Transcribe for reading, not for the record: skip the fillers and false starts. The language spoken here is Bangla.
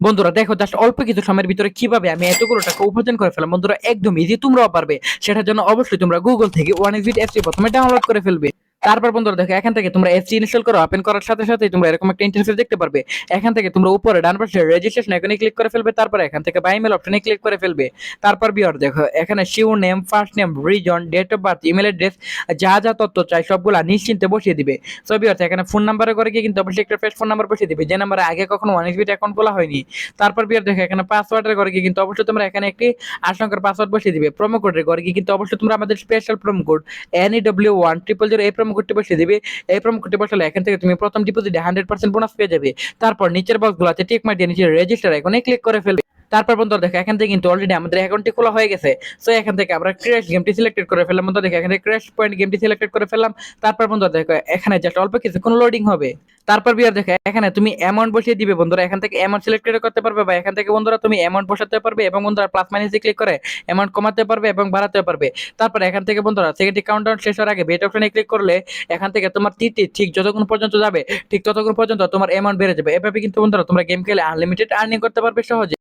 বন্ধুরা দেখো জাস্ট অল্প কিছু সময়ের ভিতরে কিভাবে আমি এতগুলো টাকা উপার্জন করে ফেলাম। বন্ধুরা একদম ইজি, তোমরাও পারবে। সেটার জন্য অবশ্যই তোমরা গুগল থেকে ওয়ানিক্সবিট অ্যাপটি প্রথমে ডাউনলোড করে ফেলবে। তারপর বন্ধুরা দেখো এখান থেকে তোমরা অ্যাপটি ইনস্টল করো। ওপেন করার সাথে সাথে তোমরা এরকম একটা ইন্টারফেস দেখতে পারবে। এখান থেকে তোমরা উপরে ডান পাশে রেজিস্ট্রেশন আইকনে ক্লিক করে ফেলবে। তারপর এখান থেকে বাই মেল অপশনে ক্লিক করে ফেলবে। তারপর বিয়ার দেখো এখানে surname, first name, reason, date of birth, email address, যা যা তথ্য চাই সবগুলা নিশ্চিন্তে বসিয়ে দিবে। সো বিয়ার এখানে ফোন নাম্বারে করে গিয়ে কিন্তু অবশ্যই একটা ফ্রেশ ফোন নাম্বার বসিয়ে দিবে, যে নাম্বারে আগে কখনো ওয়ানিক্সবিট অ্যাকাউন্ট খোলা হয়নি। তারপর বিয়ার দেখো এখানে পাসওয়ার্ডের ঘরে গিয়ে কিন্তু অবশ্যই তোমরা এখানে একটি 8 সংখ্যার পাসওয়ার্ড বসিয়ে দিবে। প্রোমো কোডের ঘরে গিয়ে কিন্তু অবশ্যই তোমরা আমাদের স্পেশাল প্রোমো কোড NEW1000 এই প্রোমো কোডটি বসিয়ে দিবে। এই প্রোমো কোডটি বসালে এখান থেকে তুমি প্রথম ডিপোজিটে 100% বোনাস পেয়ে যাবে। তারপর নিচের বক্সগুলোতে টিক মার্ক দিয়ে নিচে রেজিস্টার আইকনে ক্লিক করে ফেলবে। তারপর বন্ধুরা দেখো এখান থেকে কিন্তু অলরেডি আমাদের অ্যাকাউন্টটি খোলা হয়ে গেছে। সো এখান থেকে আমরা ক্র্যাশ গেমটি সিলেক্টেড করে ফেললাম। বন্ধুরা দেখো এখান থেকে ক্র্যাশ পয়েন্ট গেমটি সিলেক্টেড করে ফেললাম। তারপর বন্ধুরা দেখো এখানে জাস্ট অল্প কিছুক্ষণ লোডিং হবে। তারপর বিয়ার দেখো এখানে তুমি অ্যামাউন্ট বসিয়ে দিবে। বন্ধুরা এখান থেকে অ্যামাউন্ট সিলেক্ট করতে পারবে, বা এখান থেকে বন্ধুরা তুমি অ্যামাউন্ট বসাতে পারবে, এবং বন্ধুরা প্লাস মাইনাসে ক্লিক করে অ্যামাউন্ট কমাতে পারবে এবং বাড়াতে পারবে। তারপর এখান থেকে বন্ধুরা সেকেন্ড কাউন্টডাউন শেষ হওয়ার আগে বেট অপশনে ক্লিক করলে এখান থেকে তোমার তীরটি ঠিক যতক্ষণ পর্যন্ত যাবে ঠিক ততক্ষণ পর্যন্ত তোমার অ্যামাউন্ট বেড়ে যাবে। এভাবে কিন্তু বন্ধুরা তোমরা গেম খেলে আনলিমিটেড আর্নিং করতে পারবে সহজে।